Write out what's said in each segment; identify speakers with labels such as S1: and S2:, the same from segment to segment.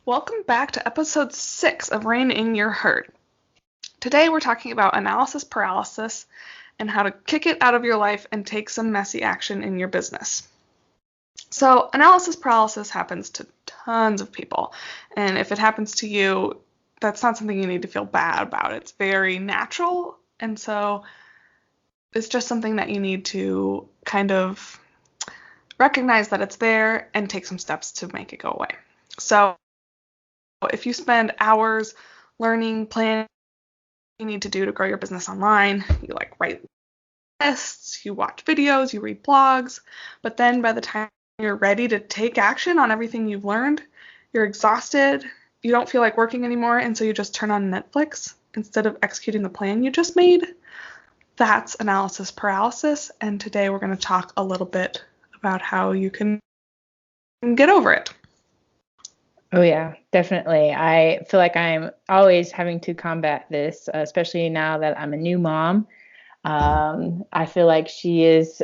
S1: Welcome back to episode 6 of Rein in Your Herd. Today we're talking about analysis paralysis and how to kick it out of your life and take some messy action in your business. So analysis paralysis happens to tons of people, and if it happens to you, that's not something you need to feel bad about. It's very natural, and so it's just something that you need to kind of recognize that it's there and take some steps to make it go away. So if you spend hours learning, planning what you need to do to grow your business online, you write lists, you watch videos, you read blogs, but then by the time you're ready to take action on everything you've learned, you're exhausted, you don't feel like working anymore, and so you just turn on Netflix instead of executing the plan you just made. That's analysis paralysis, and today we're going to talk a little bit about how you can get over it.
S2: Oh, yeah, definitely. I feel like I'm always having to combat this, especially now that I'm a new mom. I feel like it's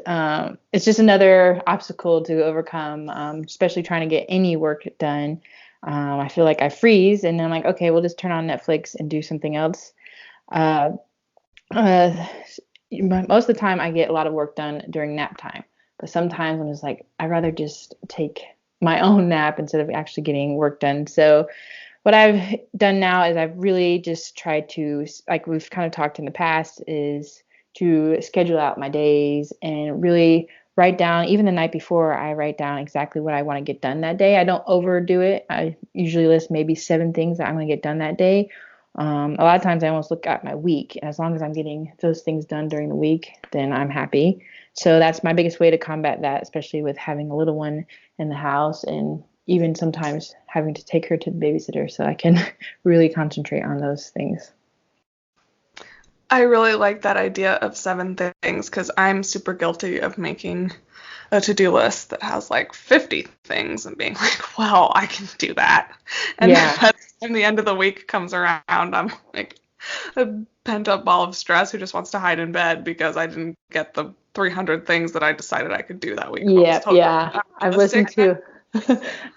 S2: just another obstacle to overcome, especially trying to get any work done. I feel like I freeze and I'm like, okay, we'll just turn on Netflix and do something else. Most of the time I get a lot of work done during nap time, but sometimes I'm just like, I'd rather just take my own nap instead of actually getting work done. So what I've done now is I've really just tried to, like we've kind of talked in the past, is to schedule out my days and really write down, even the night before, I write down exactly what I want to get done that day. I don't overdo it. I usually list maybe 7 things that I'm going to get done that day. A lot of times I almost look at my week, and as long as I'm getting those things done during the week, then I'm happy. So that's my biggest way to combat that, especially with having a little one in the house and even sometimes having to take her to the babysitter so I can really concentrate on those things.
S1: I really like that idea of 7 things because I'm super guilty of making a to-do list that has 50 things and being like, well, I can do that. And then by the time the end of the week comes around, I'm like a pent-up ball of stress who just wants to hide in bed because I didn't get the 300 things that I decided I could do that week.
S2: I've listened to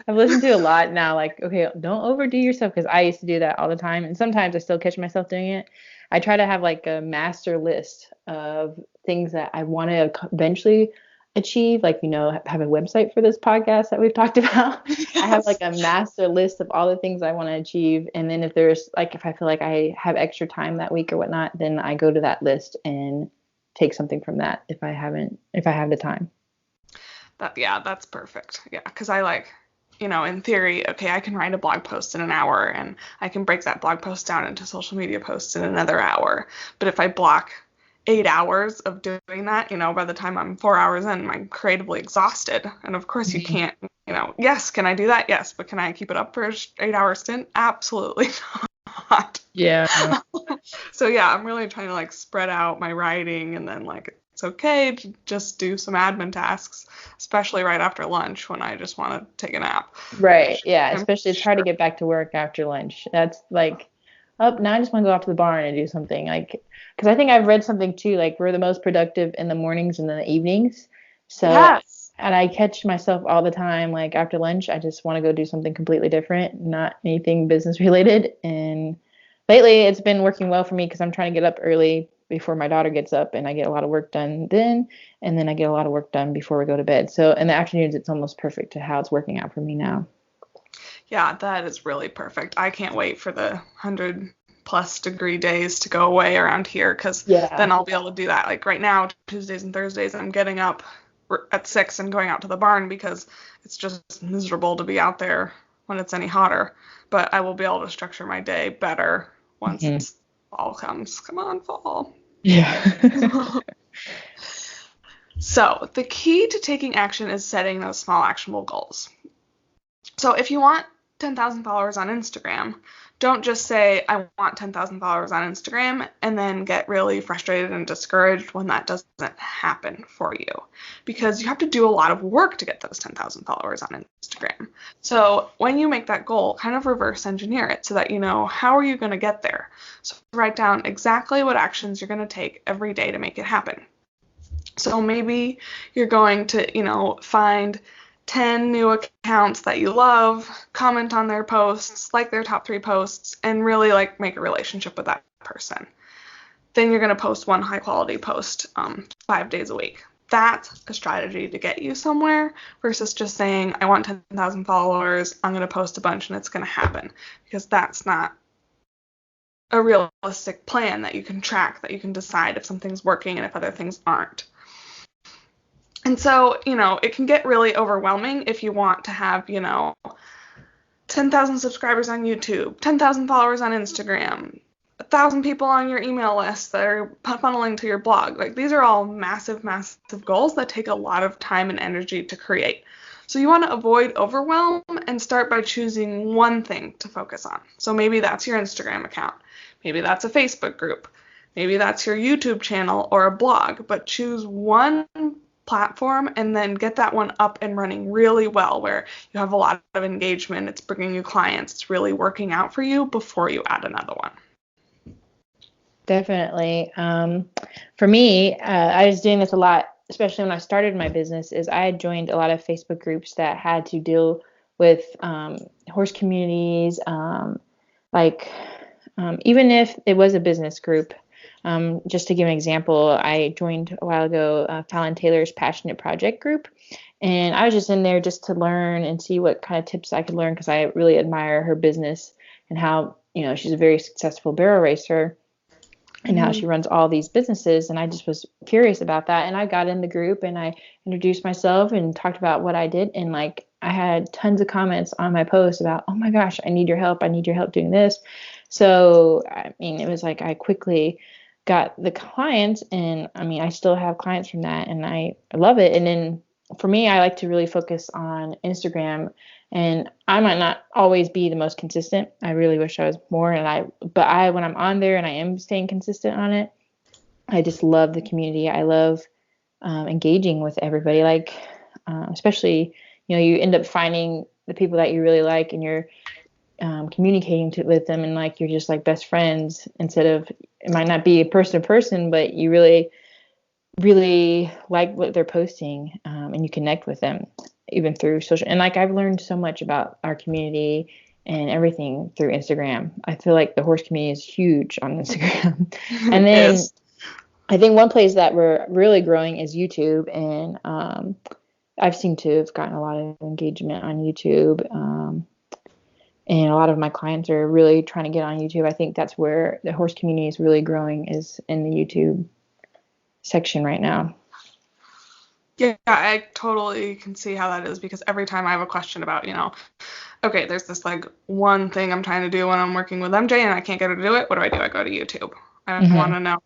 S2: a lot now, okay, don't overdo yourself, because I used to do that all the time, and sometimes I still catch myself doing it. I try to have a master list of things that I want to eventually achieve, have a website for this podcast that we've talked about. Yes. I have a master list of all the things I want to achieve, and then if I feel like I have extra time that week or whatnot, then I go to that list and take something from that if I have the time.
S1: That's perfect. Yeah, because I in theory, okay, I can write a blog post in an hour and I can break that blog post down into social media posts in another hour. But if I block 8 hours of doing that, by the time I'm 4 hours in, I'm creatively exhausted. And of course you can't, yes, can I do that? Yes. But can I keep it up for an 8-hour stint? Absolutely not.
S2: Yeah.
S1: So yeah, I'm really trying to spread out my writing, and then it's okay to just do some admin tasks, especially right after lunch when I just want to take a nap.
S2: Right. Yeah. Especially it's hard to get back to work after lunch. That's now I just want to go off to the barn and do something. Because I think I've read something too, we're the most productive in the mornings and the evenings. So, yes. And I catch myself all the time, after lunch, I just want to go do something completely different, not anything business related. And lately it's been working well for me because I'm trying to get up early before my daughter gets up, and I get a lot of work done then, and then I get a lot of work done before we go to bed. So in the afternoons, it's almost perfect to how it's working out for me now.
S1: Yeah, that is really perfect. I can't wait for the 100+ degree days to go away around here, because then I'll be able to do that. Right now, Tuesdays and Thursdays, I'm getting up at 6 and going out to the barn because it's just miserable to be out there when it's any hotter. But I will be able to structure my day better once fall comes. Come on, fall.
S2: Yeah.
S1: So the key to taking action is setting those small actionable goals. So if you want 10,000 followers on Instagram, don't just say, I want 10,000 followers on Instagram, and then get really frustrated and discouraged when that doesn't happen for you. Because you have to do a lot of work to get those 10,000 followers on Instagram. So when you make that goal, kind of reverse engineer it so that you know how are you going to get there. So write down exactly what actions you're going to take every day to make it happen. So maybe you're going to, find 10 new accounts that you love, comment on their posts, like their top 3 posts, and really like make a relationship with that person. Then you're going to post one high quality post 5 days a week. That's a strategy to get you somewhere versus just saying, I want 10,000 followers, I'm going to post a bunch and it's going to happen, because that's not a realistic plan that you can track, that you can decide if something's working and if other things aren't. And so, it can get really overwhelming if you want to have, 10,000 subscribers on YouTube, 10,000 followers on Instagram, 1,000 people on your email list that are funneling to your blog. Like, these are all massive, massive goals that take a lot of time and energy to create. So you want to avoid overwhelm and start by choosing one thing to focus on. So maybe that's your Instagram account. Maybe that's a Facebook group. Maybe that's your YouTube channel or a blog. But choose one platform and then get that one up and running really well, where you have a lot of engagement, it's bringing you clients, it's really working out for you before you add another one.
S2: Definitely. For me, I was doing this a lot, especially when I started my business, is I had joined a lot of Facebook groups that had to deal with horse communities, even if it was a business group. Just to give an example, I joined a while ago Fallon Taylor's Passionate Project group, and I was just in there just to learn and see what kind of tips I could learn, because I really admire her business and how, she's a very successful barrel racer and how she runs all these businesses. And I just was curious about that. And I got in the group and I introduced myself and talked about what I did. And I had tons of comments on my post about, oh my gosh, I need your help. I need your help doing this. So, it was like I quickly got the clients, and I still have clients from that, and I love it. And then for me, I like to really focus on Instagram, and I might not always be the most consistent. I really wish I was more. But when I'm on there and I am staying consistent on it, I just love the community. I love engaging with everybody. Especially, you end up finding the people that you really like, and you're communicating with them, and you're just like best friends, instead of, it might not be person to person, but you really, really like what they're posting, and you connect with them even through social. And I've learned so much about our community and everything through Instagram. I feel like the horse community is huge on Instagram. And then I think one place that we're really growing is YouTube, and I've seemed to have gotten a lot of engagement on YouTube. And a lot of my clients are really trying to get on YouTube. I think that's where the horse community is really growing, is in the YouTube section right now.
S1: Yeah, I totally can see how that is, because every time I have a question about, okay, there's this one thing I'm trying to do when I'm working with MJ and I can't get her to do it. What do? I go to YouTube. I want to know,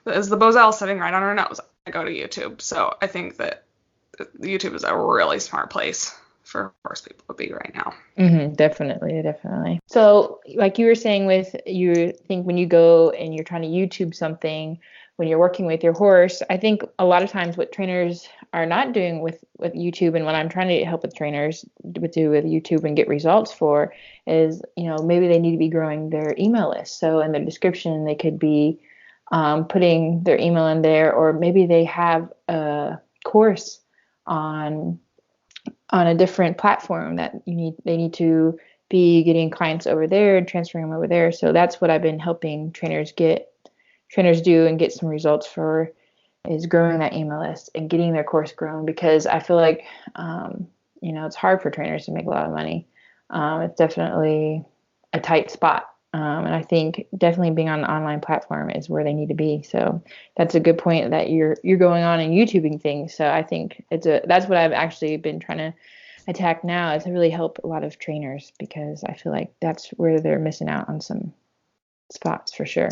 S1: is the Bozell sitting right on her nose? I go to YouTube. So I think that YouTube is a really smart place for horse people to be right now.
S2: Definitely. So like you were saying, you think when you go and you're trying to YouTube something, when you're working with your horse, I think a lot of times what trainers are not doing with YouTube, and what I'm trying to help with trainers do with YouTube and get results for, is, maybe they need to be growing their email list. So in the description, they could be putting their email in there, or maybe they have a course on a different platform that they need to be getting clients over there and transferring them over there. So that's what I've been helping trainers do and get some results for, is growing that email list and getting their course grown, because I feel like, it's hard for trainers to make a lot of money. It's definitely a tight spot. And I think definitely being on an online platform is where they need to be. So that's a good point that you're going on and YouTubing things. So I think that's what I've actually been trying to attack now, is to really help a lot of trainers, because I feel like that's where they're missing out on some spots for sure.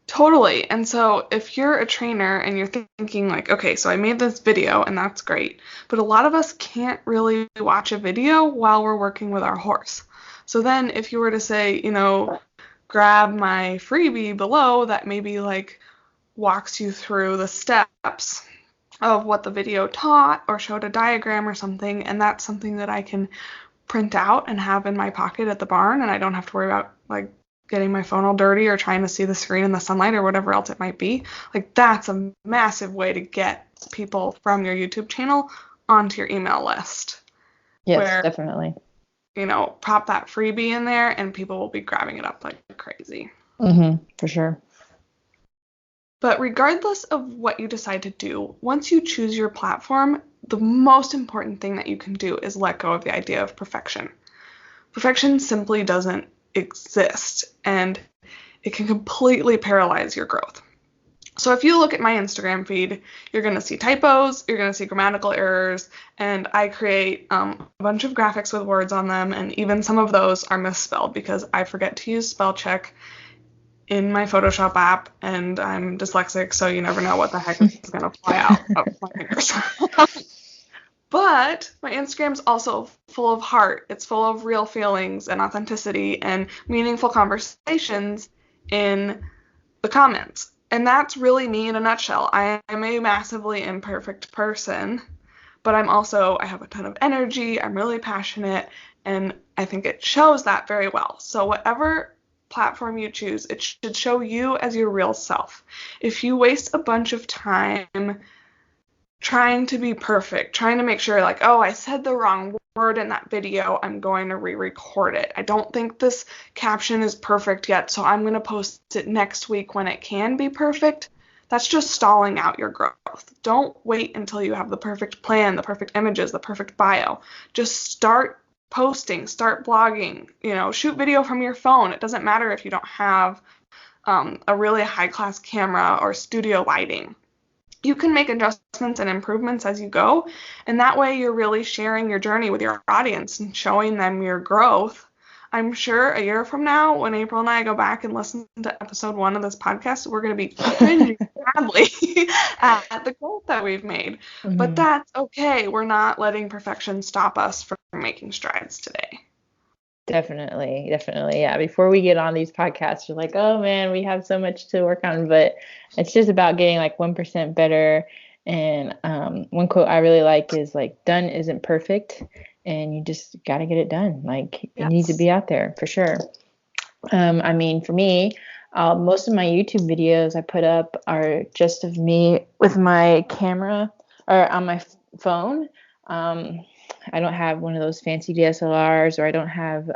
S1: Totally. And so if you're a trainer and you're thinking okay, so I made this video and that's great, but a lot of us can't really watch a video while we're working with our horse. So then if you were to say, grab my freebie below that maybe walks you through the steps of what the video taught, or showed a diagram or something, and that's something that I can print out and have in my pocket at the barn, and I don't have to worry about getting my phone all dirty or trying to see the screen in the sunlight or whatever else it might be. That's a massive way to get people from your YouTube channel onto your email list.
S2: Yes, definitely.
S1: Pop that freebie in there and people will be grabbing it up like crazy.
S2: For sure.
S1: But regardless of what you decide to do, once you choose your platform, the most important thing that you can do is let go of the idea of perfection. Perfection simply doesn't exist, and it can completely paralyze your growth. So if you look at my Instagram feed, you're going to see typos, you're going to see grammatical errors, and I create a bunch of graphics with words on them, and even some of those are misspelled because I forget to use spell check in my Photoshop app, and I'm dyslexic, so you never know what the heck is going to fly out of my fingers. But my Instagram's also full of heart. It's full of real feelings and authenticity and meaningful conversations in the comments. And that's really me in a nutshell. I am a massively imperfect person, but I have a ton of energy. I'm really passionate, and I think it shows that very well. So whatever platform you choose, it should show you as your real self. If you waste a bunch of time trying to be perfect, trying to make sure like, oh, I said the wrong word in that video, I'm going to re-record it. I don't think this caption is perfect yet, so I'm going to post it next week when it can be perfect. That's just stalling out your growth. Don't wait until you have the perfect plan, the perfect images, the perfect bio. Just start posting, start blogging, shoot video from your phone. It doesn't matter if you don't have a really high-class camera or studio lighting. You can make adjustments and improvements as you go, and that way you're really sharing your journey with your audience and showing them your growth. I'm sure a year from now, when April and I go back and listen to episode 1 of this podcast, we're going to be cringing badly at the growth that we've made. But that's okay. We're not letting perfection stop us from making strides today.
S2: Definitely. Yeah. Before we get on these podcasts, we're like, oh man, we have so much to work on, but it's just about getting like 1% better. And one quote I really like is like, done isn't perfect, and you just got to get it done. Like it needs to be out there for sure. I mean, for me, most of my YouTube videos I put up are just of me with my camera or on my phone. I don't have one of those fancy DSLRs, or I don't have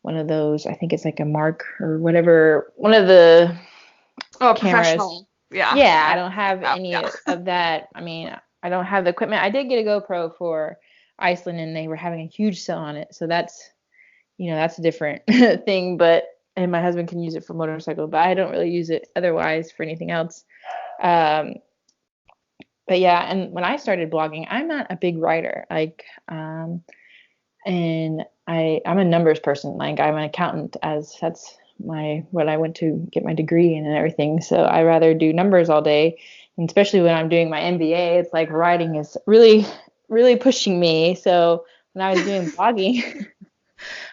S2: one of those, I think it's like a Mark or whatever, one of the cameras.
S1: Professional. Yeah.
S2: Yeah, I don't have any of that. I mean, I don't have the equipment. I did get a GoPro for Iceland, and they were having a huge sale on it. So that's a different thing, and my husband can use it for motorcycle, but I don't really use it otherwise for anything else. But yeah, and when I started blogging, I'm not a big writer, like, and I'm a numbers person. Like I'm an accountant, as that's what I went to get my degree in and everything. So I rather do numbers all day, and especially when I'm doing my MBA, it's like writing is really, really pushing me. So when I was doing blogging,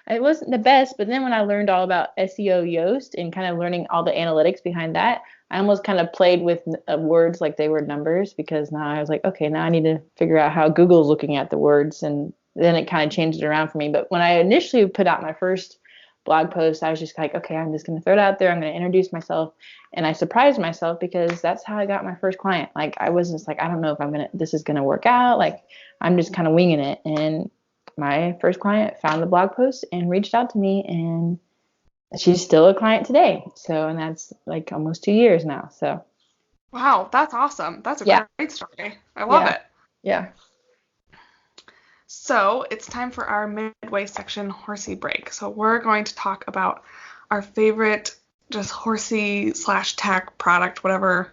S2: it wasn't the best, but then when I learned all about SEO Yoast and kind of learning all the analytics behind that, I almost kind of played with words like they were numbers, because now I was like, okay, now I need to figure out how Google's looking at the words, and then it kind of changed it around for me. But when I initially put out my first blog post, I was just like, okay, I'm just going to throw it out there. I'm going to introduce myself. And I surprised myself, because that's how I got my first client. Like I was just like, I don't know if this is going to work out. Like I'm just kind of winging it. And my first client found the blog post and reached out to me, and she's still a client today. So, and that's like almost 2 years now. So.
S1: Wow, that's awesome. That's a great story. I love it.
S2: Yeah.
S1: So it's time for our midway section horsey break. So we're going to talk about our favorite just horsey / tack product, whatever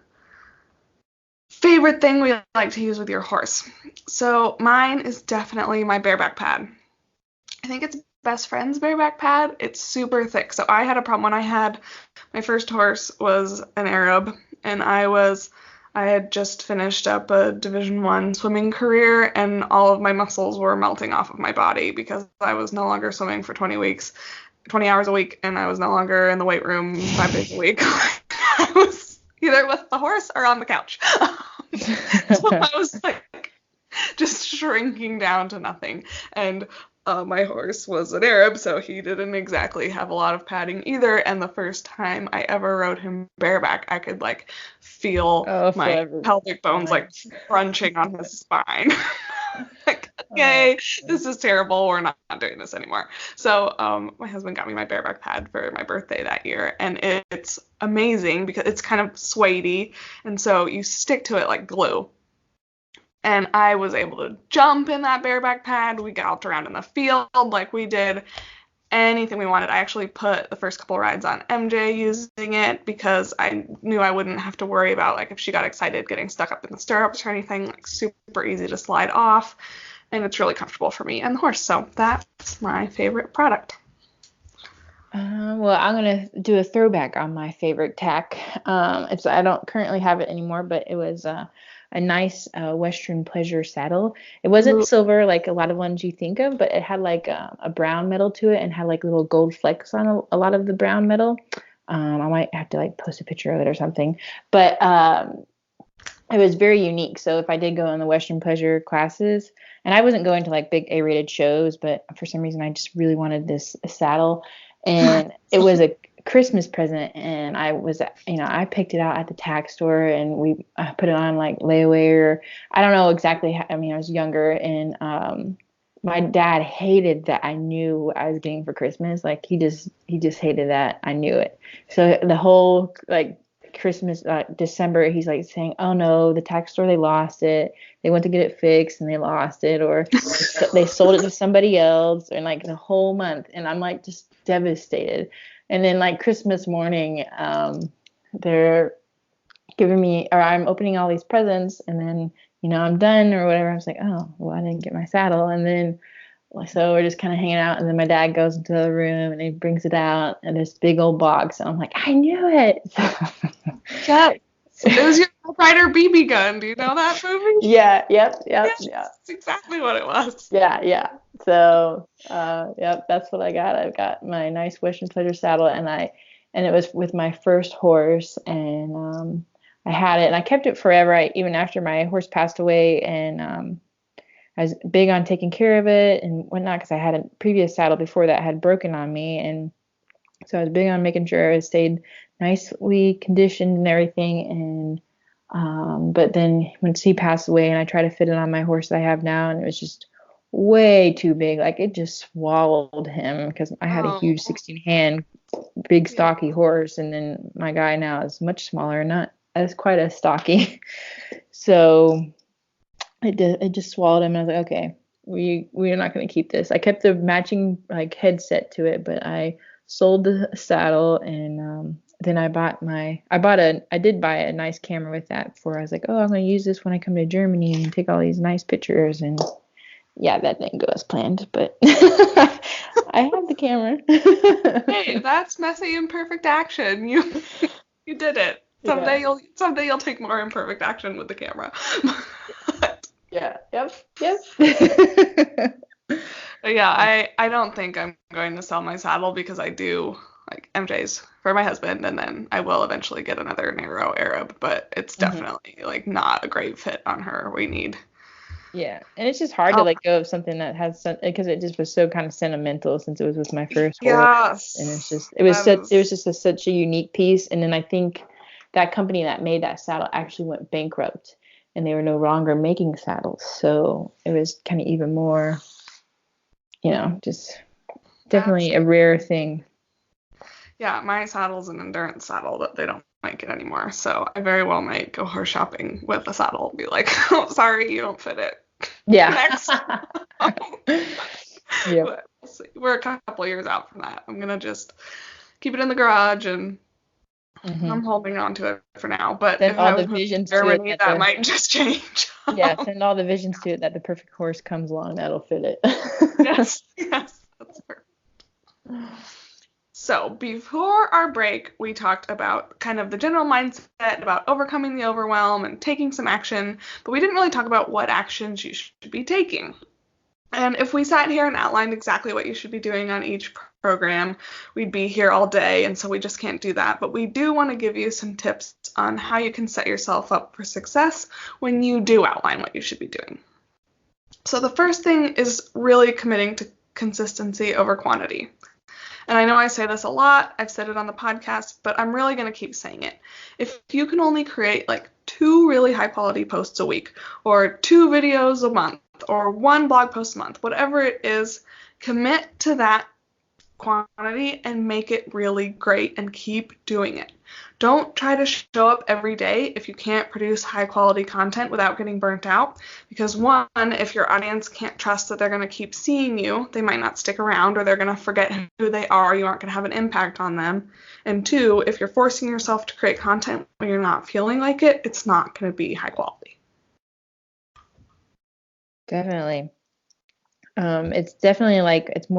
S1: favorite thing we like to use with your horse. So mine is definitely my bareback pad. I think it's Best Friend's bareback pad. It's super thick. So I had a problem when I had my first horse was an Arab, and I had just finished up a Division I swimming career, and all of my muscles were melting off of my body because I was no longer swimming for 20 hours a week, and I was no longer in the weight room 5 days a week. I was either with the horse or on the couch. So I was like just shrinking down to nothing. And my horse was an Arab, so he didn't exactly have a lot of padding either. And the first time I ever rode him bareback, I could like feel my pelvic bones like crunching on his spine. Like, okay, this is terrible. We're not doing this anymore. So my husband got me my bareback pad for my birthday that year, and it's amazing because it's kind of suede-y, and so you stick to it like glue. And I was able to jump in that bareback pad. We galloped around in the field like we did anything we wanted. I actually put the first couple rides on MJ using it because I knew I wouldn't have to worry about like if she got excited getting stuck up in the stirrups or anything. Like super easy to slide off, and it's really comfortable for me and the horse. So that's my favorite product.
S2: Well, I'm gonna do a throwback on my favorite tack. I don't currently have it anymore, but it was a nice Western Pleasure saddle. It wasn't silver like a lot of ones you think of, but it had like a brown metal to it and had like little gold flecks on a lot of the brown metal. I might have to like post a picture of it or something, but it was very unique. So if I did go in the Western Pleasure classes, and I wasn't going to like big A-rated shows, but for some reason I just really wanted this saddle, and it was a Christmas present, and I picked it out at the tack store, and we put it on like layaway, or I don't know exactly how, I mean, I was younger, and my dad hated that I knew what I was getting for Christmas. Like he just hated that I knew it. So the whole like Christmas, December, he's like saying, oh no, the tack store, they lost it. They went to get it fixed and they lost it, or they sold it to somebody else, and like the whole month. And I'm like just devastated. And then like Christmas morning, they're giving me, or I'm opening all these presents, and then, I'm done or whatever. I was like, oh, well, I didn't get my saddle. And then, so we're just kind of hanging out, and then my dad goes into the room and he brings it out in this big old box. And I'm like, I knew it.
S1: Yeah. It was your Rider BB gun. Do you know that movie?
S2: Yeah. Yep.
S1: Yes, that's exactly what it was.
S2: Yeah. So, yep, that's what I got. I've got my nice Western Pleasure saddle, and it was with my first horse, and I had it, and I kept it forever. Even after my horse passed away, and I was big on taking care of it and whatnot, because I had a previous saddle before that had broken on me, and so I was big on making sure it stayed nicely conditioned and everything. And but then once he passed away, and I tried to fit it on my horse that I have now, and it was just way too big. Like it just swallowed him, because I had a huge 16-hand, big stocky horse, and then my guy now is much smaller, not as quite as stocky. So it just swallowed him, and I was like, okay, we are not going to keep this. I kept the matching like headset to it, but I sold the saddle, and then I did buy a nice camera with that before. I was like, oh, I'm going to use this when I come to Germany and take all these nice pictures. And yeah, that didn't go as planned, but I have the camera.
S1: Hey, that's messy imperfect action. You did it. Someday you'll take more imperfect action with the camera.
S2: Yeah. Yep.
S1: But yeah, I don't think I'm going to sell my saddle, because I do like MJ's for my husband, and then I will eventually get another narrow Arab, but it's definitely like not a great fit on her. We need.
S2: Yeah, and it's just hard to let go of something that has some, because it just was so kind of sentimental since it was with my first horse, and it was just such a unique piece. And then I think that company that made that saddle actually went bankrupt, and they were no longer making saddles, so it was kind of even more, just definitely a rare thing.
S1: Yeah, my saddle's an endurance saddle, but they don't make it anymore, so I very well might go horse shopping with a saddle and be like, oh, sorry, you don't fit it.
S2: Yeah.
S1: Next.
S2: Yeah.
S1: We're a couple years out from that. I'm gonna just keep it in the garage, and I'm holding on to it for now. But
S2: send
S1: if
S2: all
S1: I was
S2: the visions
S1: to Germany,
S2: to it,
S1: that might just change.
S2: Yeah, send all the visions to it that the perfect horse comes along that'll fit it.
S1: Yes, that's perfect. So before our break, we talked about kind of the general mindset about overcoming the overwhelm and taking some action, but we didn't really talk about what actions you should be taking. And if we sat here and outlined exactly what you should be doing on each program, we'd be here all day, and so we just can't do that. But we do want to give you some tips on how you can set yourself up for success when you do outline what you should be doing. So the first thing is really committing to consistency over quantity. And I know I say this a lot, I've said it on the podcast, but I'm really going to keep saying it. If you can only create like 2 really high quality posts a week, or 2 videos a month, or one blog post a month, whatever it is, commit to that quantity and make it really great and keep doing it. Don't try to show up every day if you can't produce high quality content without getting burnt out, because one, if your audience can't trust that they're going to keep seeing you, they might not stick around, or they're going to forget who they are. You aren't going to have an impact on them. And two, if you're forcing yourself to create content when you're not feeling like it, it's not going to be high quality.
S2: Definitely. It's definitely like, it's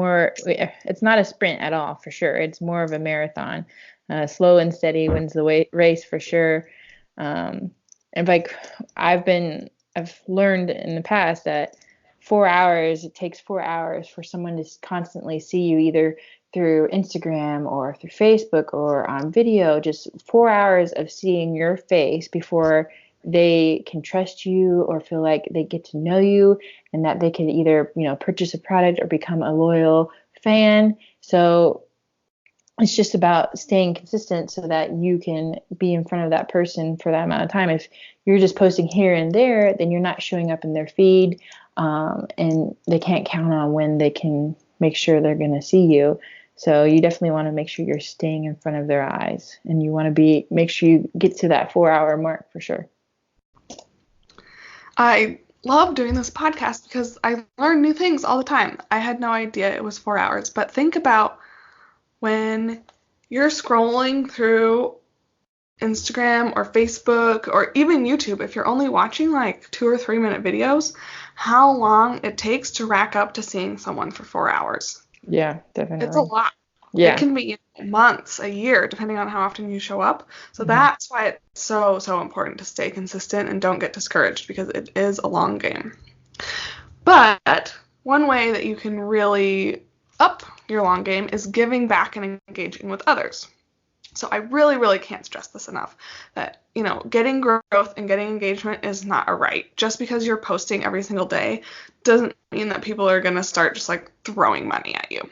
S2: not a sprint at all, for sure. It's more of a marathon. Slow and steady wins the race, for sure. And like I've learned in the past that it takes 4 hours for someone to constantly see you, either through Instagram or through Facebook or on video. Just 4 hours of seeing your face before they can trust you or feel like they get to know you, and that they can either, purchase a product or become a loyal fan. So it's just about staying consistent so that you can be in front of that person for that amount of time. If you're just posting here and there, then you're not showing up in their feed, and they can't count on when they can make sure they're going to see you. So you definitely want to make sure you're staying in front of their eyes, and you want to make sure you get to that 4 hour mark, for sure.
S1: I love doing this podcast because I learn new things all the time. I had no idea it was 4 hours, but think about when you're scrolling through Instagram or Facebook or even YouTube, if you're only watching like 2 or 3 minute videos, how long it takes to rack up to seeing someone for 4 hours.
S2: Yeah, definitely.
S1: It's a lot.
S2: Yeah.
S1: It can be months, a year, depending on how often you show up. So that's why it's so, so important to stay consistent and don't get discouraged, because it is a long game. But one way that you can really up your long game is giving back and engaging with others. So I really, really can't stress this enough, that, getting growth and getting engagement is not a right. Just because you're posting every single day doesn't mean that people are going to start just like throwing money at you.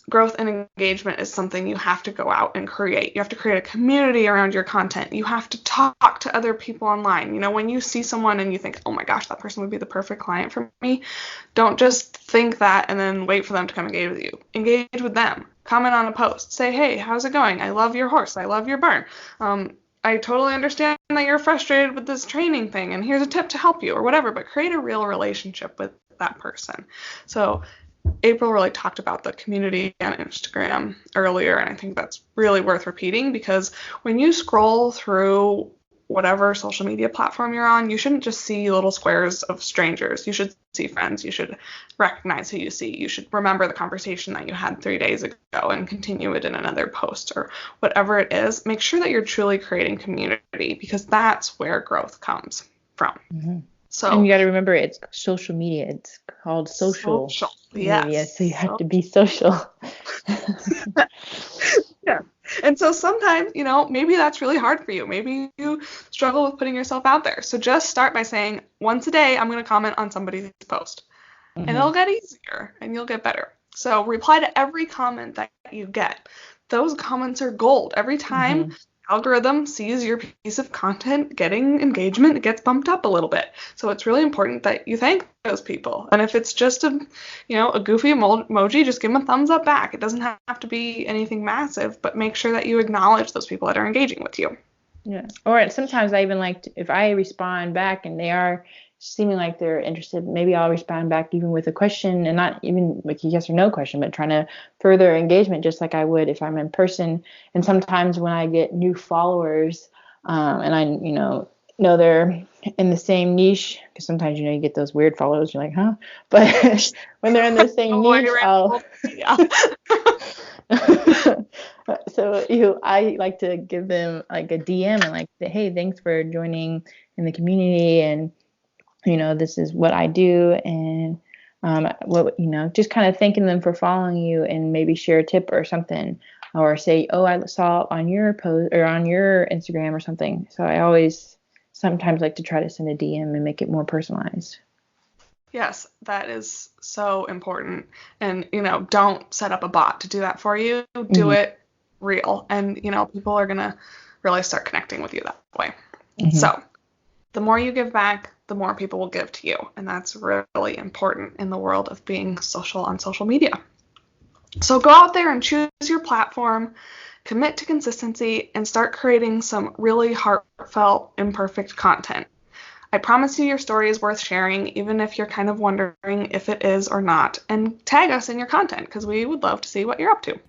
S1: Growth and engagement is something you have to go out and create. You have to create a community around your content. You have to talk to other people online. When you see someone and you think, oh my gosh, that person would be the perfect client for me, don't just think that and then wait for them to come engage with you. Engage with them. Comment on a post. Say, hey, how's it going? I love your horse. I love your barn. I totally understand that you're frustrated with this training thing, and here's a tip to help you, or whatever, but create a real relationship with that person. So April really talked about the community on Instagram earlier, and I think that's really worth repeating, because when you scroll through whatever social media platform you're on, you shouldn't just see little squares of strangers. You should see friends. You should recognize who you see. You should remember the conversation that you had 3 days ago and continue it in another post, or whatever it is. Make sure that you're truly creating community, because that's where growth comes from.
S2: Mm-hmm.
S1: So,
S2: and you got to remember, it's social media. It's called social media,
S1: yes.
S2: So you have to be social.
S1: Yeah. And so sometimes, maybe that's really hard for you. Maybe you struggle with putting yourself out there. So just start by saying, once a day, I'm going to comment on somebody's post. And it'll get easier and you'll get better. So reply to every comment that you get. Those comments are gold. Every time algorithm sees your piece of content getting engagement, it gets bumped up a little bit. So it's really important that you thank those people. And if it's just a goofy emoji, just give them a thumbs up back. It doesn't have to be anything massive, but make sure that you acknowledge those people that are engaging with you.
S2: Yeah. Or sometimes I even like if I respond back and they are seeming like they're interested, maybe I'll respond back even with a question, and not even like a yes or no question, but trying to further engagement, just like I would if I'm in person. And sometimes when I get new followers, and I know they're in the same niche, because sometimes you get those weird followers, you're like, huh? But when they're in the same niche, I like to give them like a DM and like say, hey, thanks for joining in the community, and this is what I do, and just kind of thanking them for following you, and maybe share a tip or something, or say, oh, I saw on your post or on your Instagram or something. So I always sometimes like to try to send a DM and make it more personalized.
S1: Yes, that is so important. And, don't set up a bot to do that for you. Do it real. And, people are going to really start connecting with you that way. So The more you give back, the more people will give to you. And that's really important in the world of being social on social media. So go out there and choose your platform, commit to consistency, and start creating some really heartfelt, imperfect content. I promise you your story is worth sharing, even if you're kind of wondering if it is or not. And tag us in your content because we would love to see what you're up to.